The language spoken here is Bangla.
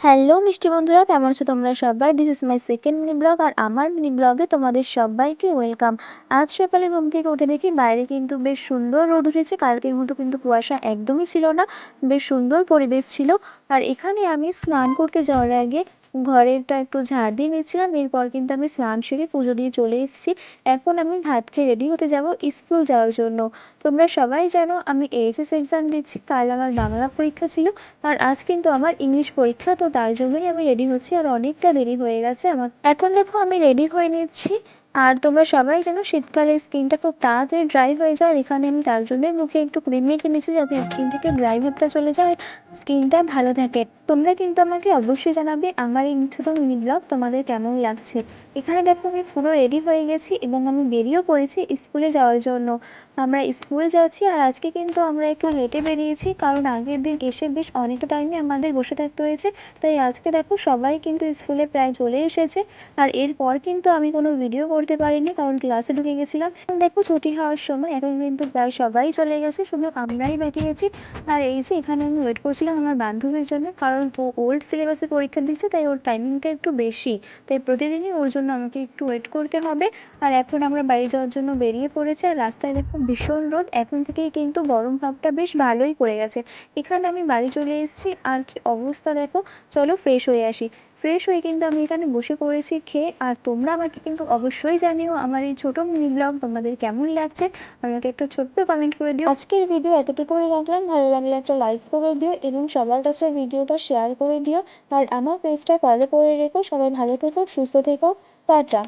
হ্যালো মিষ্টি বন্ধুরা, কেমন আছো তোমরা সবাই? This is my second mini blog. আর আমার মিনি ব্লগে তোমাদের সবাইকে ওয়েলকাম। আজ সকালে ঘুম থেকে উঠে দেখি বাইরে কিন্তু বেশ সুন্দর রোদ উঠেছে। কালকের মতো কিন্তু কুয়াশা একদমই ছিল না, বেশ সুন্দর পরিবেশ ছিল। আর এখানে আমি স্নান করতে যাওয়ার আগে ঘরেরটা একটু ঝাড় দিয়ে নিচ্ছিলাম। এরপর কিন্তু আমি স্নান সেরে পুজো দিয়ে চলে এসেছি। এখন আমি ভাত খেয়ে রেডি হতে যাব স্কুল যাওয়ার জন্য। তোমরা সবাই জানো আমি এইচএস এক্সাম দিচ্ছি। কাল আমার বাংলা পরীক্ষা ছিল, আর আজ কিন্তু আমার ইংলিশ পরীক্ষা। তো তার জন্যই আমি রেডি হচ্ছি, আর অনেকটা দেরি হয়ে গেছে আমার। এখন দেখো আমি রেডি হয়ে নিচ্ছি। আর তোমরা সবাই জানো শীতকালে স্কিনটা খুব তাড়াতাড়ি ড্রাই হয়ে যায়। আর এখানে আমি তার জন্যই মুখে একটু ক্রিম মেখে নিচ্ছি, যাতে স্কিন থেকে ড্রাই ভাবটা চলে যায়, স্কিনটা ভালো থাকে। তোমরা কিন্তু আমাকে অবশ্যই জানাবে আমার এই ছোটো মিনি ব্লগ তোমাদের কেমন লাগছে। এখানে দেখো আমি পুরো রেডি হয়ে গেছি এবং আমি বেরিয়েও পড়েছি স্কুলে যাওয়ার জন্য। আমরা স্কুল যাচ্ছি, আর আজকে কিন্তু আমরা একটু লেটে বেরিয়েছি, কারণ আগের দিন এসে বেশ অনেকটা টাইমে আমাদের বসে থাকতে হয়েছে। তাই আজকে দেখো সবাই কিন্তু স্কুলে প্রায় চলে এসেছে। আর এরপর কিন্তু আমি কোনো ভিডিও করতে পারিনি, কারণ ক্লাসে ঢুকে গেছিলাম। দেখো ছুটি হওয়ার সময় এখন কিন্তু প্রায় সবাই চলে গেছে, শুধু আমরাই বাকি আছি। আর এই যে এখানে আমি ওয়েট করছিলাম আমার বান্ধবীর জন্য, কারণ ও ওল্ড সিলেবাসে পরীক্ষা দিচ্ছে, তাই ওর টাইমিংটা একটু বেশি। তাই প্রতিদিনই ওর জন্য আমাকে একটু ওয়েট করতে হবে। আর এখন আমরা বাড়ি যাওয়ার জন্য বেরিয়ে পড়েছি। আর রাস্তায় দেখো ভীষণ রোদ, এখন থেকেই কিন্তু গরম ভাবটা বেশ ভালোই পড়ে গেছে। এখানে আমি বাড়ি চলে এসেছি, আর কি অবস্থা দেখো। চলো ফ্রেশ হয়ে আসি। ফ্রেশ হয়ে কিন্তু আমি এখানে বসে পড়েছি খেয়ে। আর তোমরা আমাকে কিন্তু অবশ্যই জানিও আমার এই ছোটো মিনি ব্লগ তোমাদের কেমন লাগছে। আমাকে একটা ছোট্ট কমেন্ট করে দিও। আজকের ভিডিও এতটুকুই রাখলাম, ভালো লাগলে একটা লাইক করে দিও এবং সবার কাছে ভিডিওটা শেয়ার করে দিও। আর আমার পেজটা ফলো করে রেখো। সবাই ভালো থেকো, সুস্থ থেকো, টাটা।